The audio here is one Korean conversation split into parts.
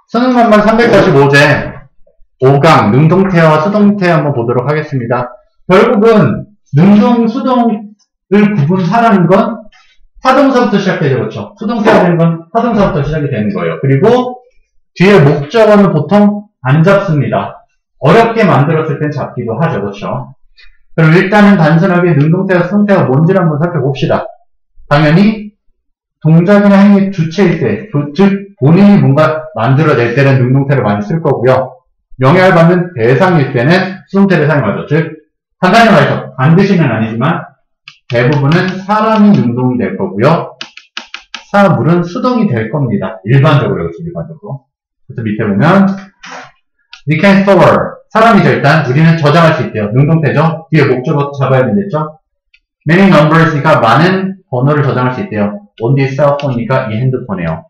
수능 만만 345제 5강 능동태와 수동태 한번 보도록 하겠습니다. 결국은 능동, 수동을 구분하라는 건 타동사부터 시작되죠. 그렇죠? 수동태가 되는 건 타동사부터 시작이 되는 거예요. 그리고 뒤에 목적어는 보통 안 잡습니다. 어렵게 만들었을 땐 잡기도 하죠. 그렇죠? 그럼 일단은 단순하게 능동태와 수동태가 뭔지를 한번 살펴봅시다. 당연히 동작이나 행위 주체일 때, 즉 본인이 뭔가 만들어낼 때는 능동태를 많이 쓸 거고요. 영향을 받는 대상일 때는 수동태를 사용하죠. 즉 간단히 말해서 반드시는 아니지만 대부분은 사람이 능동이 될 거고요. 사물은 수동이 될 겁니다. 일반적으로 여기서 일반적으로. 그래서 밑에 보면 we can store 사람이죠. 일단 우리는 저장할 수 있대요. 능동태죠. 뒤에 목적어 잡아야 된댔죠. many numbers니까 많은 번호를 저장할 수 있대요. on this cell phone이니까 이 핸드폰이에요.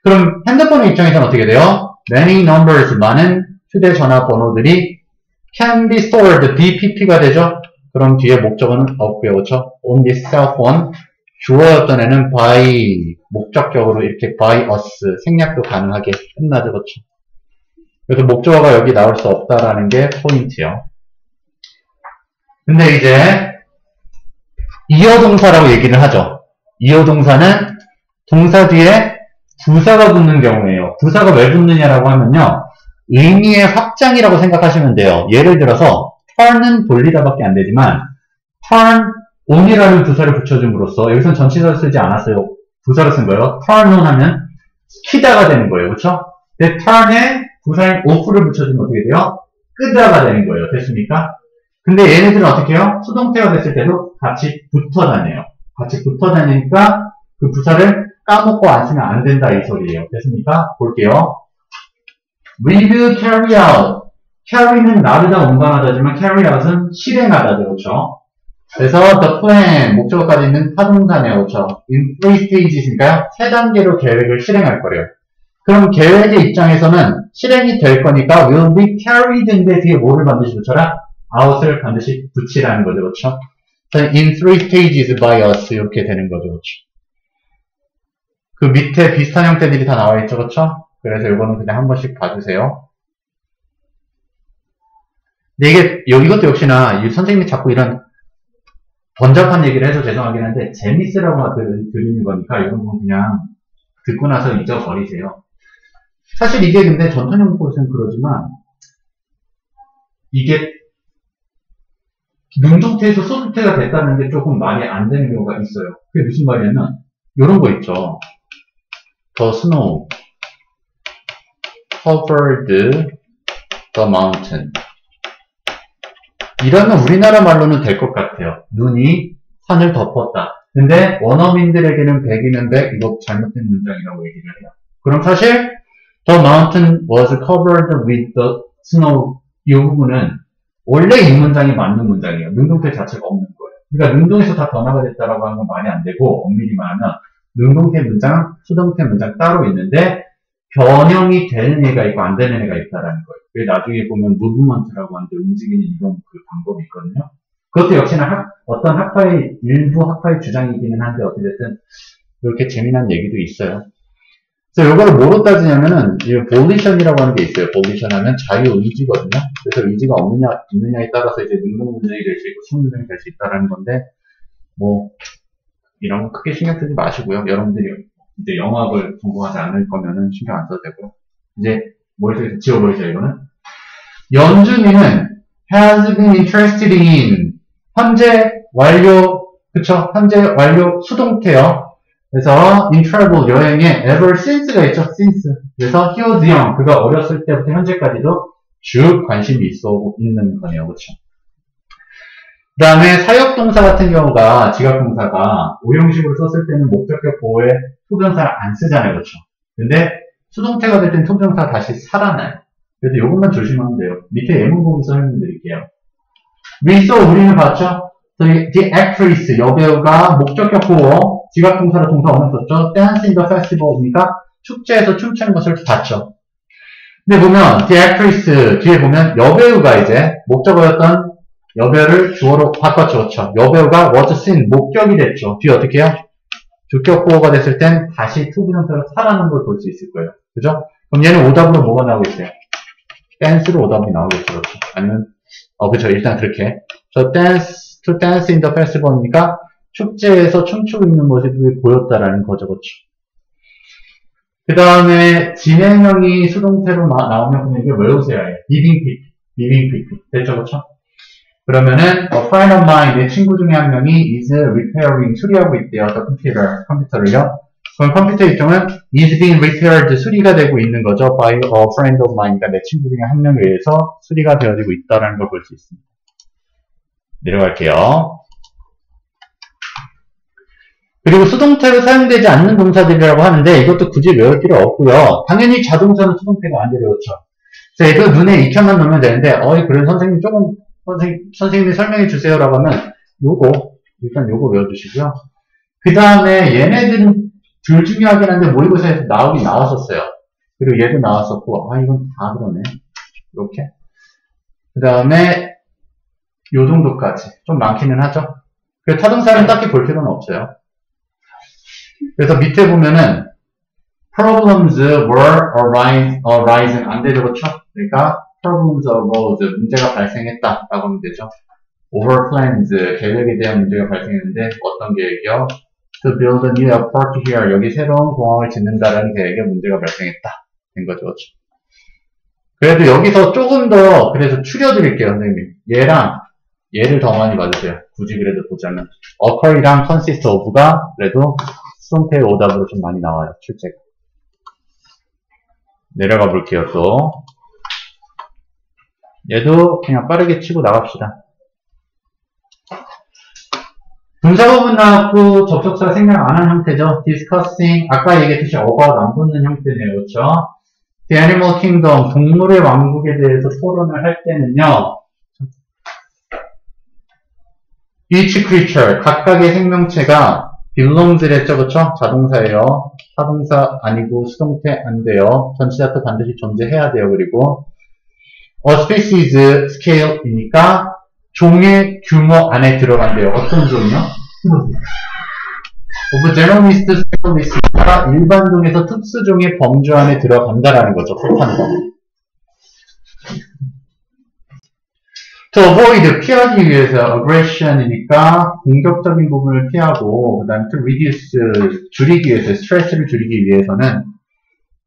그럼 핸드폰의 입장에서는 어떻게 돼요? many numbers 많은 휴대전화 번호들이 can be stored BPP가 되죠. 그럼 뒤에 목적어는 없고요. 그렇죠? on this cell phone 주어였던 애는 by 목적격으로 이렇게 by us 생략도 가능하게 끝나죠. 그렇죠? 그래서 목적어가 여기 나올 수 없다라는 게 포인트요. 근데 이제 이어동사라고 얘기를 하죠. 이어동사는 동사 뒤에 부사가 붙는 경우예요. 부사가 왜 붙느냐라고 하면요. 의미의 확장이라고 생각하시면 돼요. 예를 들어서 turn은 돌리다밖에 안 되지만 turn on이라는 부사를 붙여줌으로써 여기선 전치사를 쓰지 않았어요. 부사를 쓴 거예요. turn on 하면 키다가 되는 거예요. 그렇죠? 근데 turn에 부사인 off를 붙여주면 어떻게 돼요? 끄다가 되는 거예요. 됐습니까? 근데 얘네들은 어떻게 해요? 수동태가 됐을 때도 같이 붙어 다녀요. 같이 붙어 다니니까 그 부사를 까먹고 안 쓰면 안 된다 이 소리예요. 됐습니까? 볼게요. We will carry out. carry는 나르다 운반하다지만 carry out은 실행하다죠. 그렇죠? 그래서 the plan 목적어까지 있는 타동사네요. 그렇죠? in 3 stages니까요. 3단계로 계획을 실행할 거래요. 그럼 계획의 입장에서는 실행이 될 거니까 will be carried인데 뒤에 뭐를 반드시 붙여라? out을 반드시 붙이라는 거죠. 그렇죠? in 3 stages by us 이렇게 되는 거죠. 그렇죠? 그 밑에 비슷한 형태들이 다 나와 있죠. 그렇죠? 그래서 이거는 그냥 한 번씩 봐주세요. 근데 이것도 역시나 선생님이 자꾸 이런 번잡한 얘기를 해서 죄송하긴 한데 재밌으라고 드리는 거니까 이런 건 그냥 듣고 나서 잊어버리세요. 사실 이게 근데 전통연구에서는 그러지만 이게 능동태에서 수동태가 됐다는 게 조금 말이 안 되는 경우가 있어요. 그게 무슨 말이냐면 이런 거 있죠. The snow covered the mountain. 이러면 우리나라 말로는 될 것 같아요. 눈이 산을 덮었다. 근데 원어민들에게는 100이면 100 이거 잘못된 문장이라고 얘기를 해요. 그럼 사실 the mountain was covered with the snow 이 부분은 원래 이 문장이 맞는 문장이에요. 능동태 자체가 없는 거예요. 그러니까 능동에서 다 변화가 됐다라고 하는 건 말이 안 되고 엄밀히 말하면 능동태 문장, 수동태 문장 따로 있는데 변형이 되는 애가 있고 안 되는 애가 있다라는 거예요. 그게 나중에 보면 무브먼트라고 하는데 움직이는 이런 그 방법이 있거든요. 그것도 역시나 어떤 학파의 일부 학파의 주장이기는 한데 어찌됐든 이렇게 재미난 얘기도 있어요. 그래서 이거를 뭐로 따지냐면은 이 볼리션이라고 하는 게 있어요. 볼리션 하면 자유의지거든요. 그래서 의지가 없느냐 있느냐에 따라서 이제 능동 문장이 될 수 있고 수문장이 될 수 있다라는 건데 뭐 이런 거 크게 신경 쓰지 마시고요. 여러분들이 이제 영어학을 전공하지 않을 거면은 신경 안 써도 되고 이제 머릿속에서 지워버리죠. 이거는 연준이는 has been interested in 현재 완료 그쵸? 현재 완료 수동태요. 그래서 in travel 여행에 ever since가 있죠. since 그래서 he was young 그가 어렸을 때부터 현재까지도 쭉 관심이 있는 거네요. 그쵸? 그 다음에 사역동사 같은 경우가 지각동사가 오형식으로 썼을 때는 목적격 보호에 투부정사를 안 쓰잖아요. 그렇죠? 근데 수동태가 될 땐 투부정사가 다시 살아나요. 그래서 이것만 조심하면 돼요. 밑에 예문 보면서 설명드릴게요. We saw 우리는 봤죠? The actress 여배우가 목적격 보호 지각동사로 동사 원형 썼죠? Dance in the festival이니까 축제에서 춤추는 것을 봤죠. 근데 보면 the actress 뒤에 보면 여배우가 이제 목적어였던 여배우를 주어로 바꿨죠. 그렇죠? 여배우가 was seen 목격이 됐죠. 뒤에 어떻게 해요? 주격 보호가 됐을 땐 다시 투부정사로 살아나는 걸 볼 수 있을 거예요. 그죠? 그럼 얘는 오답으로 뭐가 나오겠어요? 댄스로 오답이 나오겠죠. 그렇죠? 아니면, 그쵸. 일단 그렇게. 저 dance, to dance in the festival이니까 축제에서 춤추고 있는 모습이 보였다라는 거죠. 그렇죠? 그 다음에 진행형이 수동태로 나오면 그냥 이게 외우세요. living people. 됐죠? 그렇죠? 그러면은 a friend of mine, 내 친구 중에 한 명이 is repairing, 수리하고 있대요. 컴퓨터를요. 그럼 컴퓨터 입장은 is being repaired, 수리가 되고 있는 거죠. by a friend of mine, 그러니까 내 친구 중에 한 명에 의해서 수리가 되어지고 있다는 걸 볼 수 있습니다. 내려갈게요. 그리고 수동태로 사용되지 않는 동사들이라고 하는데 이것도 굳이 외울 필요 없고요. 당연히 자동차는 수동태가 안 되죠. 그래서 이거 눈에 익혀만 놓으면 되는데 그래서 선생님 조금 선생님이 설명해 주세요라고 하면 일단 요거 외워주시고요. 그 다음에 얘네들은 둘 중요하긴 한데 모의고사에서 나왔었어요. 그리고 얘도 나왔었고 이건 다 그러네. 이렇게. 그 다음에 요 정도까지 좀 많기는 하죠. 그래서 타동사는 딱히 볼 필요는 없어요. 그래서 밑에 보면은 problems were arising 안 되죠, 그렇죠? 그러니까 problems arose, 문제가 발생했다 라고 하면 되죠. over plans, 계획에 대한 문제가 발생했는데 어떤 계획이요? to build a new airport here, 여기 새로운 공항을 짓는다라는 계획에 문제가 발생했다 된 거죠, 그렇죠? 그래도 여기서 조금 더 그래서 추려드릴게요, 선생님. 얘를 더 많이 봐주세요. 굳이 그래도 보자면 occur이랑 consist of가 그래도 수동태의 오답으로 좀 많이 나와요, 출제가. 내려가 볼게요, 또. 얘도 그냥 빠르게 치고 나갑시다. 분사구문 나왔고 접속사 생략 안 한 형태죠. discussing, 아까 얘기했듯이 about 안 붙는 형태네요, 그렇죠? The animal kingdom, 동물의 왕국에 대해서 토론을 할 때는요, each creature, 각각의 생명체가 belongs 했죠, 그쵸? 자동사예요. 타동사 아니고 수동태 안 돼요. 전치사도 반드시 존재해야 돼요. 그리고 a species scale이니까 종의 규모 안에 들어간대요. 어떤 종이요? of generalist scale이니까 일반 종에서 특수 종의 범주 안에 들어간다라는 거죠. 뜻하는 거. to avoid, 피하기 위해서, aggression이니까 공격적인 부분을 피하고, 그 다음에 to reduce, 줄이기 위해서, 스트레스를 줄이기 위해서는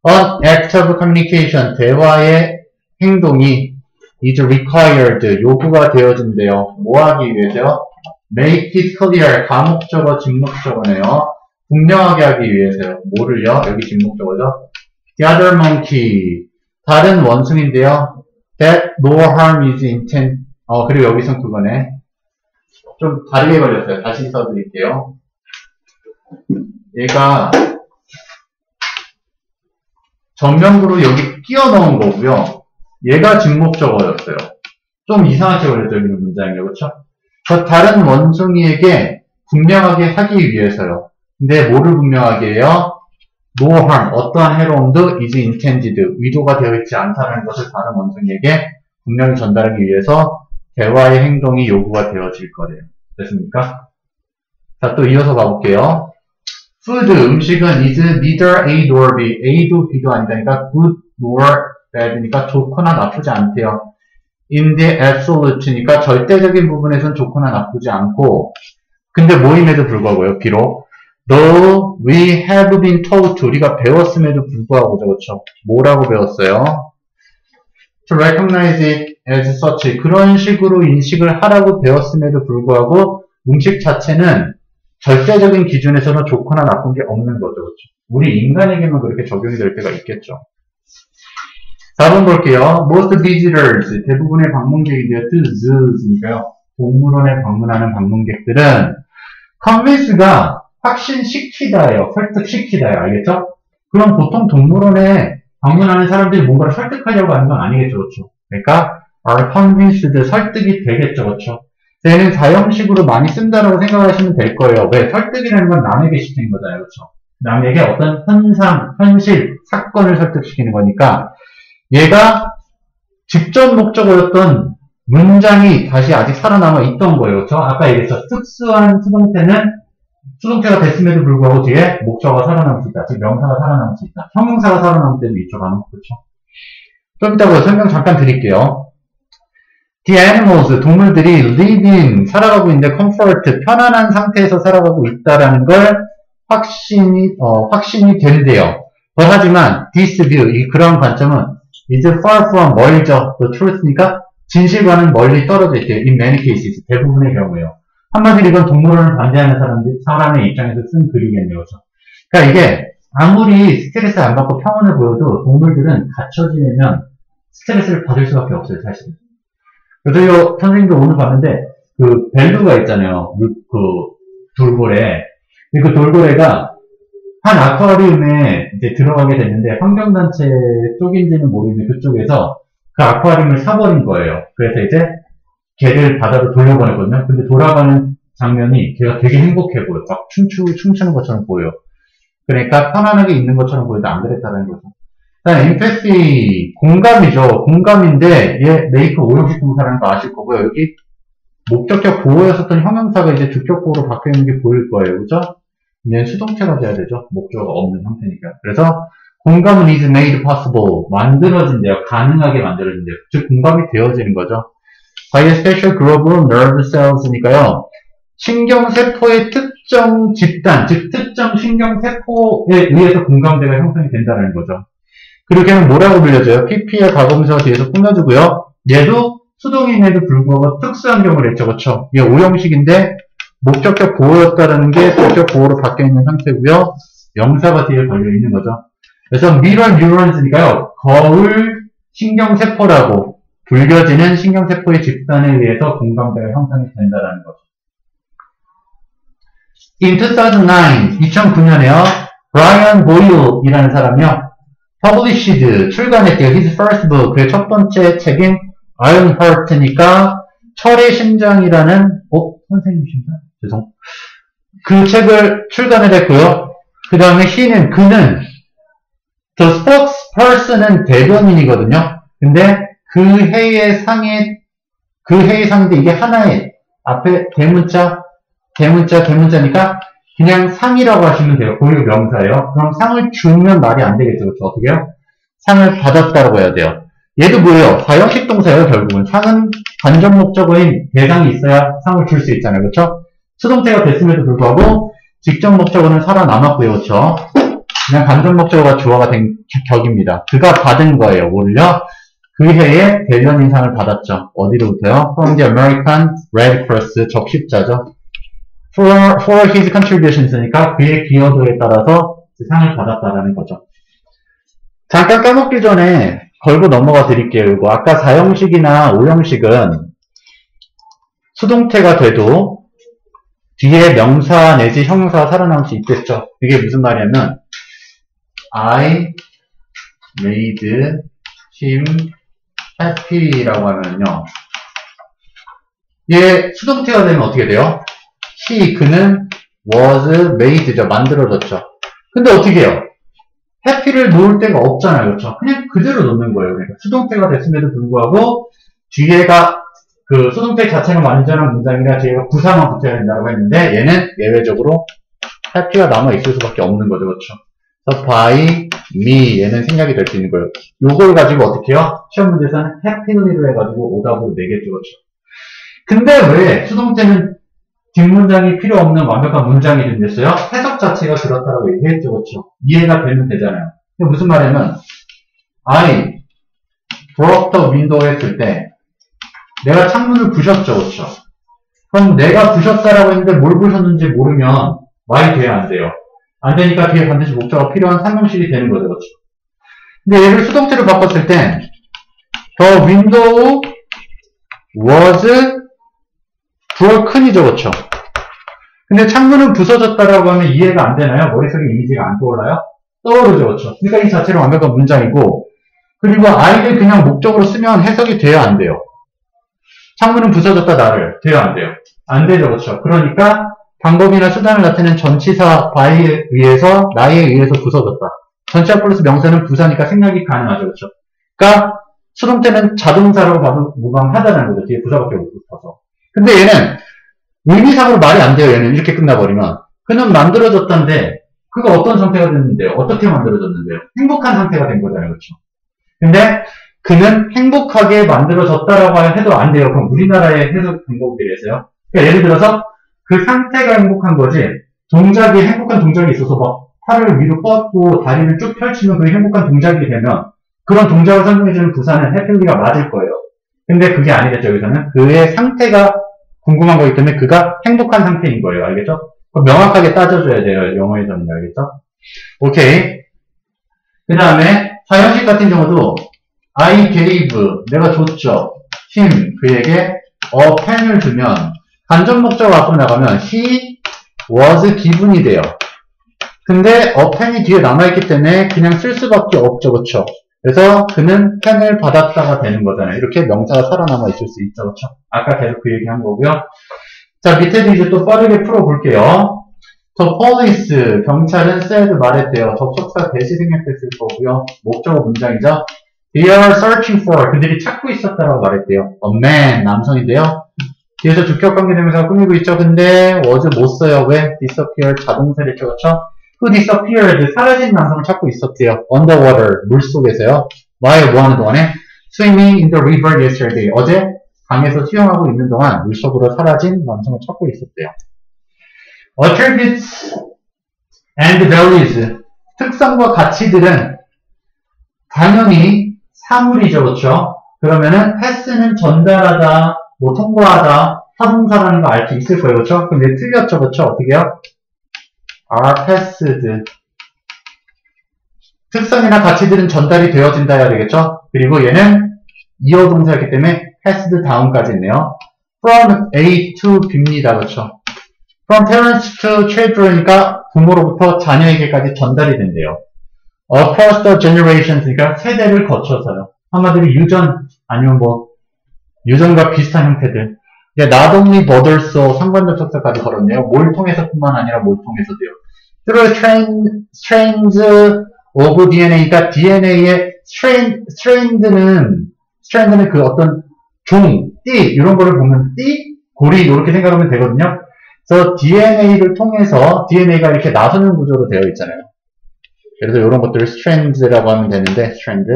an act of communication, 대화의 행동이 is required, 요구가 되어진대요. 뭐 하기 위해서요? make it clear, 가목적어, 직목적어네요. 분명하게 하기 위해서요. 뭐를요? 여기 직목적어죠. The other monkey, 다른 원숭인데요. that no harm is intended, 그리고 여기선 그거네. 좀 다르게 걸렸어요. 다시 써드릴게요. 얘가 전면구로 여기 끼워 넣은 거고요. 얘가 직목적어였어요. 좀 이상하게 걸렸죠, 여기는 문장이요. 그렇죠? 다른 원숭이에게 분명하게 하기 위해서요. 근데 뭐를 분명하게 해요? No harm, 어떠한 해로움도 is intended, 의도가 되어 있지 않다는 것을 다른 원숭이에게 분명히 전달하기 위해서 대화의 행동이 요구가 되어질 거래요. 됐습니까? 자, 또 이어서 가볼게요. Food, 음식은 is neither A nor B, A도 B도 아니다니까 good nor bad니까 좋거나 나쁘지 않대요. In the absolute니까 절대적인 부분에선 좋거나 나쁘지 않고, 근데 모임에도 불구하고요, 비록 though we have been taught, 우리가 배웠음에도 불구하고, 그렇죠? 뭐라고 배웠어요? To recognize it as such, 그런 식으로 인식을 하라고 배웠음에도 불구하고 음식 자체는 절대적인 기준에서는 좋거나 나쁜 게 없는 거죠. 그렇죠? 우리 인간에게만 그렇게 적용이 될 때가 있겠죠. 4번 볼게요. Most visitors, 대부분의 방문객인데요. to zoos니까요. 동물원에 방문하는 방문객들은 convince가 확신시키다예요. 설득시키다예요. 알겠죠? 그럼 보통 동물원에 방문하는 사람들이 뭔가를 설득하려고 하는 건 아니겠죠, 그렇죠? 그러니까 are convinced, 설득이 되겠죠, 그렇죠? 얘는 사형식으로 많이 쓴다라고 생각하시면 될 거예요. 왜? 설득이라는 건 남에게 시키는 거잖아요, 그렇죠? 남에게 어떤 현실, 사건을 설득시키는 거니까 얘가 직접 목적어였던 문장이 다시 아직 살아남아 있던 거예요, 그렇죠? 아까 얘기했죠. 특수한 수동태는 수동태가 됐음에도 불구하고 뒤에 목적어가 살아남을 수 있다. 즉 명사가 살아남을 수 있다. 형용사가 살아남을 때도 있죠. 간혹 그렇죠. 좀 이따 설명 잠깐 드릴게요. The animals, 동물들이 live in, 살아가고 있는데 comfort, 편안한 상태에서 살아가고 있다라는 걸 확신이 된대요. 하지만 this view, 그런 관점은 is far from, 멀죠. the truth니까 진실과는 멀리 떨어져 있대요. in many cases, 대부분의 경우에요. 한마디로 이건 동물원을 반대하는 사람의 입장에서 쓴 글이겠네요. 그렇죠? 그러니까 이게 아무리 스트레스 안 받고 평온해 보여도 동물들은 갇혀 지내면 스트레스를 받을 수밖에 없어요, 사실. 그래서 선생님도 오늘 봤는데 그 벨루가 있잖아요. 그 돌고래. 그 돌고래가 한 아쿠아리움에 이제 들어가게 됐는데 환경단체 쪽인지는 모르겠는데 그쪽에서 그 아쿠아리움을 사버린 거예요. 그래서 이제 걔를 바다로 돌려보냈거든요. 근데 돌아가는 장면이 걔가 되게 행복해 보여. 막 춤추는 것처럼 보여. 그러니까 편안하게 있는 것처럼 보여도 안 그랬다는 거죠. 일단 empathy, 공감이죠. 공감인데 얘 make 오형식 동사라는 거 아실 거고요. 여기 목적격 보호였었던 형용사가 이제 주격 보호로 바뀌어 있는 게 보일 거예요. 그죠? 얘는 수동태가 돼야 되죠. 목적어가 없는 상태니까. 그래서 공감은 is made possible. 만들어진대요. 가능하게 만들어진대요. 즉 공감이 되어지는 거죠. by a special group of nerve cells니까요. 신경세포의 특정 집단, 즉 특정 신경세포에 의해서 공감대가 형성이 된다는 거죠. 그리고 걔는 뭐라고 불려져요? PP의 가공사 뒤에서 꾸며주고요. 얘도 수동임에도 불구하고 특수한 경우를 했죠. 그렇죠? 이게 오형식인데 목적격 보호였다라는 게 목적 보호로 바뀌어 있는 상태고요. 명사가 뒤에 걸려 있는 거죠. 그래서 mirror neurons니까요. 거울 신경세포라고 불려지는 신경세포의 집단에 의해서 공감대가 형성이 된다는 거죠. In 2009년에요. 브라이언 보일이라는 사람이요. published, 출간했대요. His first book, 그의 첫 번째 책인 Iron Heart니까 철의 심장이라는 선생님이신가? 죄송. 그 책을 출간을 했고요. 그 다음에 그는 the spokesperson은 대변인이거든요. 근데 그 해의 상인데 이게 하나의 앞에 대문자니까 그냥 상이라고 하시면 돼요. 고유 명사예요. 그럼 상을 주면 말이 안 되겠죠. 그렇죠? 어떻게 해요? 상을 받았다라고 해야 돼요. 얘도 뭐예요? 사형식 동사예요. 결국은 상은 간접 목적어인 대상이 있어야 상을 줄 수 있잖아요. 그렇죠? 수동태가 됐음에도 불구하고 직접 목적어는 살아남았고요. 그렇죠? 그냥 간접 목적어가 주어가 된 격입니다. 그가 받은 거예요. 뭐를요? 그 해에 대변인상을 받았죠. 어디로부터요? From the American Red Cross, 적십자죠. For his contributions니까 그의 기여도에 따라서 상을 받았다라는 거죠. 잠깐 까먹기 전에 걸고 넘어가 드릴게요. 이거 아까 4형식이나 5형식은 수동태가 돼도 뒤에 명사 내지 형용사가 살아남을 수 있겠죠. 이게 무슨 말이냐면 I made him happy라고 하면요. 얘 수동태가 되면 어떻게 돼요? 그는 was made죠. 만들어졌죠. 근데 어떻게 해요? happy를 놓을 데가 없잖아요. 그렇죠? 그냥 그대로 놓는 거예요. 그러니까 수동태가 됐음에도 불구하고 뒤에가 그 수동태 자체는 완전한 문장이라 뒤에가 부사만 붙여야 된다고 했는데 얘는 예외적으로 happy가 남아있을 수밖에 없는 거죠. 그렇죠? 그래서 by me 얘는 생략이 될 수 있는 거예요. 요걸 가지고 어떻게 해요? 시험 문제에서는 happy로 해가지고 오답으로 내겠죠. 그렇죠? 근데 왜 수동태는 뒷문장이 필요 없는 완벽한 문장이 된댔어요? 해석 자체가 그렇다고 얘기했죠. 그렇죠? 이해가 되면 되잖아요. 근데 무슨 말이냐면 I broke the window 했을 때 내가 창문을 부셨죠. 그렇죠? 그럼 내가 부셨다라고 했는데 뭘 부셨는지 모르면 말이 돼야 안 돼요. 안 되니까 뒤에 반드시 목적어가 필요한 상용식이 되는 거죠. 그렇죠? 근데 얘를 수동태로 바꿨을 때 the window was broken이죠. 그렇죠? 근데 창문은 부서졌다라고 하면 이해가 안 되나요? 머릿속에 이미지가 안 떠올라요? 떠오르죠. 그렇죠? 그러니까 이 자체로 완벽한 문장이고 그리고 I를 그냥 목적으로 쓰면 해석이 돼야 안 돼요. 창문은 부서졌다 나를 돼야 안 돼요. 안 되죠. 그렇죠? 그러니까 방법이나 수단을 나타내는 전치사 by에 의해서 나에 의해서 부서졌다. 전치사 플러스 명사는 부사니까 생략이 가능하죠. 그렇죠? 그러니까 수동태는 자동사라고 봐도 무방하다는 거죠. 뒤에 부사밖에 못 붙어서. 근데 얘는 의미상으로 말이 안 돼요. 얘는 이렇게 끝나버리면. 그는 만들어졌던데 그가 어떤 상태가 됐는데요? 어떻게 만들어졌는데요? 행복한 상태가 된 거잖아요. 그렇죠? 근데 그는 행복하게 만들어졌다라고 해도 안 돼요. 그럼 우리나라의 해석 방법이라서요. 그러니까 예를 들어서 그 상태가 행복한 거지 동작이 행복한 동작이 있어서 막 팔을 위로 뻗고 다리를 쭉 펼치면 그게 행복한 동작이 되면 그런 동작을 설명해주는 부사는 해필리가 맞을 거예요. 근데 그게 아니겠죠. 여기서는 그의 상태가 궁금한 거기 때문에 그가 행복한 상태인 거예요. 알겠죠? 명확하게 따져줘야 돼요. 영어에서는. 알겠죠? 오케이. 그 다음에 사형식 같은 경우도 I gave, 내가 줬죠. him, 그에게 a pen을 주면 간접 목적어 앞으로 나가면 he was given이 돼요. 근데 a pen이 뒤에 남아있기 때문에 그냥 쓸 수밖에 없죠. 그쵸? 그래서 그는 펜을 받았다가 되는 거잖아요. 이렇게 명사가 살아남아 있을 수 있죠. 그쵸? 아까 계속 그 얘기 한 거고요. 자, 밑에도 이제 또 빠르게 풀어볼게요. The police, 경찰은 said, 말했대요. 접속사 대시 생략됐을 거고요. 목적어 문장이죠. They are searching for, 그들이 찾고 있었다라고 말했대요. A man, 남성인데요. 뒤에서 주격관계대명사가 꾸미고 있죠. 근데 was 못 써요. 왜? disappear, 자동사를 켜죠. Who disappeared, 사라진 남성을 찾고 있었대요. Underwater, 물속에서요. While 뭐 하는 동안에? Swimming in the river yesterday, 어제 강에서 수영하고 있는 동안 물속으로 사라진 남성을 찾고 있었대요. Attributes and values, 특성과 가치들은 당연히 사물이죠. 그렇죠? 그러면은 pass는 전달하다, 뭐 통과하다, 타동사라는 거 알 수 있을 거예요. 그렇죠? 근데 틀렸죠. 그렇죠? 어떻게요? are passed. 특성이나 가치들은 전달이 되어진다 해야 되겠죠? 그리고 얘는 이어 동사였기 때문에 passed 다음까지 있네요. from A to B입니다. 그렇죠? from parents to children이니까 부모로부터 자녀에게까지 전달이 된대요. across the generations, 그러니까 세대를 거쳐서요. 한마디로 유전, 아니면 뭐 유전과 비슷한 형태들. not only motherso 상관적 척사까지 걸었네요. 뭘 통해서뿐만 아니라 뭘 통해서도요. through strands of DNA니까 DNA의 strand는 그 어떤 종, 띠 이런 거를 보면 띠, 고리 이렇게 생각하면 되거든요. 그래서 DNA를 통해서 DNA가 이렇게 나서는 구조로 되어 있잖아요. 그래서 이런 것들을 strands라고 하면 되는데 strand.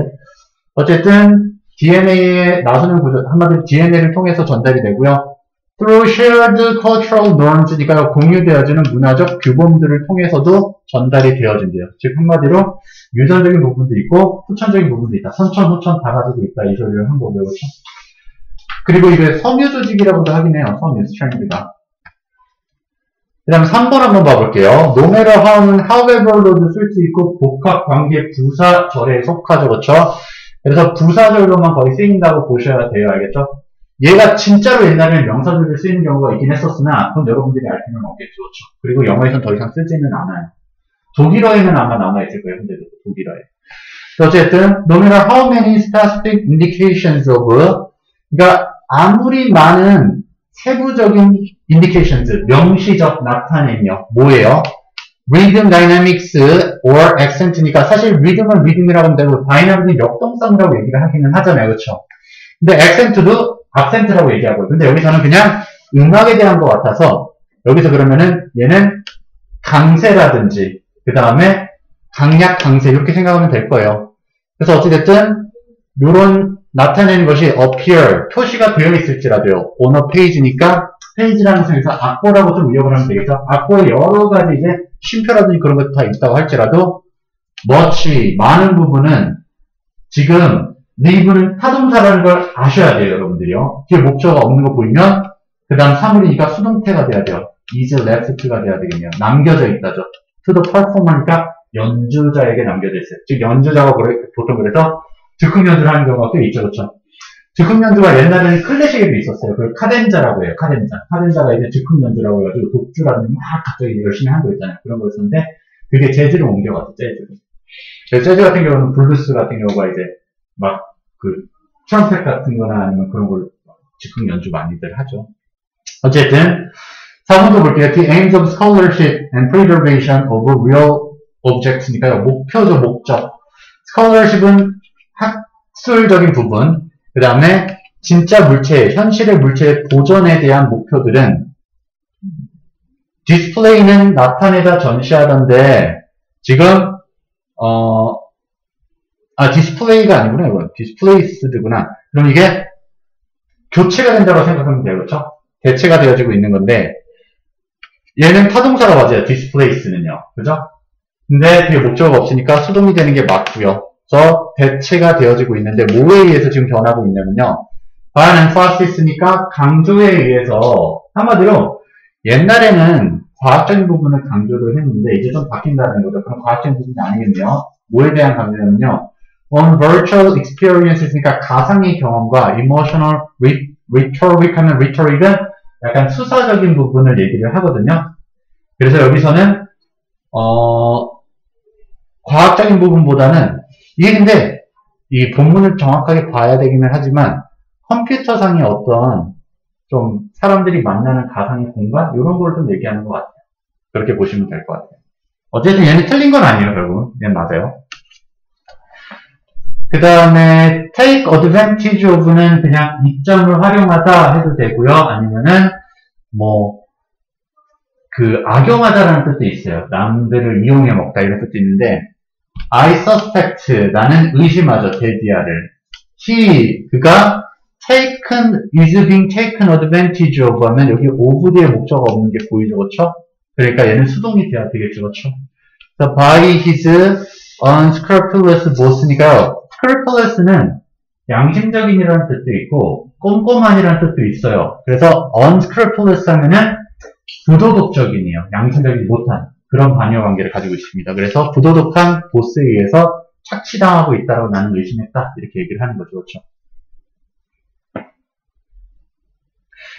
어쨌든 DNA의 나서는 구조, 한마디로 DNA를 통해서 전달이 되고요. through shared cultural norms니까 공유되어지는 문화적 규범들을 통해서도 전달이 되어진대요. 즉 한마디로 유전적인 부분도 있고 후천적인 부분도 있다. 선천, 후천 다 가지고 있다. 이 소리를 한 거고요. 그렇죠? 그리고 이게 섬유 조직이라고도 하긴 해요. 섬유, strand가. 그 다음 3번 한번 봐볼게요. No matter how는 however로도 쓸 수 있고 복합 관계 부사절에 속하죠. 그렇죠? 그래서 부사절로만 거의 쓰인다고 보셔야 돼요. 알겠죠? 얘가 진짜로 옛날에는 명사절로 쓰이는 경우가 있긴 했었으나 그건 여러분들이 알 필요는 없겠죠. 그렇죠? 그리고 영어에서는 더 이상 쓰지는 않아요. 독일어에는 아마 남아있을 거예요. 근데 독일어에. 어쨌든 no matter how many specific indications of, 그러니까 아무리 많은 세부적인 indications, 명시적 나타냄요. 뭐예요? rhythm, dynamics, or accent니까 사실 rhythm은 rhythm이라고 하면 되고 dynamic은 역동성이라고 얘기를 하기는 하잖아요. 그렇죠? 근데 accent도 악센트라고 얘기하고요. 근데 여기서는 그냥 음악에 대한 것 같아서 여기서 그러면은 얘는 강세라든지 그 다음에 강약, 강세 이렇게 생각하면 될 거예요. 그래서 어찌됐든 요런 나타내는 것이 appear, 표시가 되어 있을지라도요. on a page니까 페이지라는 상에서 악보라고 좀 의역을 하면 되겠죠. 악보에 여러 가지 이제 쉼표라든지 그런 것도 다 있다고 할지라도 much, 많은 부분은 지금 leave는 타동사라는 걸 아셔야 돼요. 여러분들이요. 뒤에 목적어가 없는 거 보이면 그 다음 사물이니까 수동태가 돼야 돼요. is left가 돼야 되겠네요. 남겨져 있다죠. to the performer니까 연주자에게 남겨져 있어요. 즉 연주자가 보통 그래서 즉흥 연주를 하는 경우가 꽤 있죠. 그렇죠? 즉흥 연주가 옛날에는 클래식에도 있었어요. 그걸 카덴자라고 해요. 카덴자가 이제 즉흥 연주라고 해가지고 독주라든지 막 갑자기 열심히 하는 거 있잖아요. 그런 거였었는데 그게 재즈로 옮겨갔죠. 재즈로. 재즈 같은 경우는 블루스 같은 경우가 이제 막 그 트럼펫 같은 거나 아니면 그런 걸 즉흥 연주 많이들 하죠. 어쨌든 4번도 볼게요. The aims of scholarship and preservation of real objects니까요. 목표죠, 목적. scholarship은 학술적인 부분, 그 다음에 진짜 물체, 현실의 물체의 보존에 대한 목표들은 디스플레이는 나타내다 전시하던데, 지금, 디스플레이가 아니구나, 이건. 디스플레이스드구나. 그럼 이게 교체가 된다고 생각하면 돼요, 그렇죠? 대체가 되어지고 있는 건데, 얘는 타동사가 맞아요, 디스플레이스는요. 그죠? 근데 뒤에 목적어가 없으니까 수동이 되는 게 맞고요. 그래서 대체가 되어지고 있는데, 뭐에 의해서 지금 변하고 있냐면요. by an emphasis,니까 강조에 의해서, 한마디로, 옛날에는 과학적인 부분을 강조를 했는데, 이제 좀 바뀐다는 거죠. 그럼 과학적인 부분이 아니겠네요. 뭐에 대한 강조냐면요. on virtual experiences,니까 가상의 경험과 emotional rhetoric 하면 rhetoric은 약간 수사적인 부분을 얘기를 하거든요. 그래서 여기서는 과학적인 부분보다는 이게 근데 이 본문을 정확하게 봐야 되기는 하지만 컴퓨터상의 어떤 좀 사람들이 만나는 가상의 공간 이런 걸 좀 얘기하는 것 같아요. 그렇게 보시면 될 것 같아요. 어쨌든 얘는 틀린 건 아니에요, 결국은. 얘는 맞아요. 그 다음에 take advantage of는 그냥 이점을 활용하다 해도 되고요. 아니면은 악용하다라는 뜻도 있어요. 남들을 이용해 먹다 이런 뜻도 있는데 I suspect 나는 의심하죠. 데디아를. 그가 is being taken advantage of 하면 여기 of 뒤에 목적어가 없는 게 보이죠. 그렇죠? 그러니까 얘는 수동이 돼야 되겠죠. 그렇죠? So by his unscrupulous boss니까요. scrupulous는 양심적인이라는 뜻도 있고 꼼꼼한이라는 뜻도 있어요. 그래서 unscrupulous 하면은 부도덕적인이에요. 양심적이지 못한 그런 반여 관계를 가지고 있습니다. 그래서 부도덕한 보스에 의해서 착취당하고 있다고 나는 의심했다. 이렇게 얘기를 하는 거죠. 그렇죠?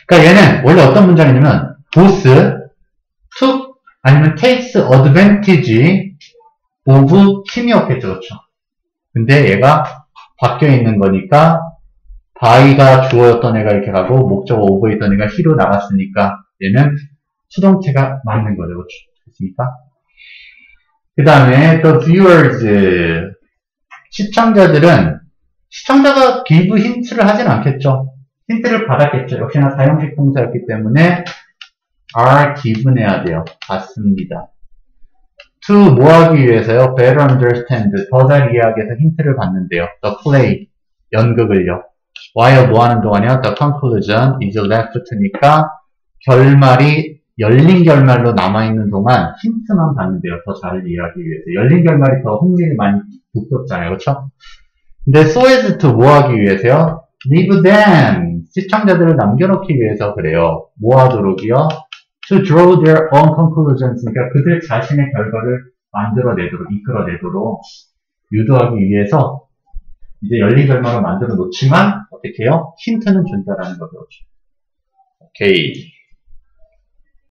그러니까 얘는 원래 어떤 문장이냐면 보스 took 아니면 takes advantage of 힘이었겠죠. 그렇죠? 근데 얘가 바뀌어 있는 거니까 by가 주어였던 애가 이렇게 가고 목적어 over 있던 애가 he로 나갔으니까 얘는 수동태가 맞는 거죠. 그렇죠? 됐습니까? 그 다음에 또 viewers 시청자가 give 힌트를 하진 않겠죠. 힌트를 받았겠죠. 역시나 사용식 동사였기 때문에 are given 해야 돼요. 받습니다. to 뭐 하기 위해서요? better understand 더 잘 이해하기 위해서 힌트를 받는데요. the play 연극을요. while 뭐 하는 동안이요? the conclusion is left니까 결말이 열린 결말로 남아있는 동안 힌트만 받는데요. 더 잘 이해하기 위해서. 열린 결말이 더 흥미를 많이 북돋잖아요. 그렇죠? 근데 so as to 뭐 하기 위해서요? leave them 시청자들을 남겨놓기 위해서 그래요. 뭐 하도록이요? to draw their own conclusions 그러니까 그들 자신의 결과를 이끌어내도록 유도하기 위해서 이제 열린 결말을 만들어 놓지만 어떻게 해요? 힌트는 준다라는 거죠. 오케이.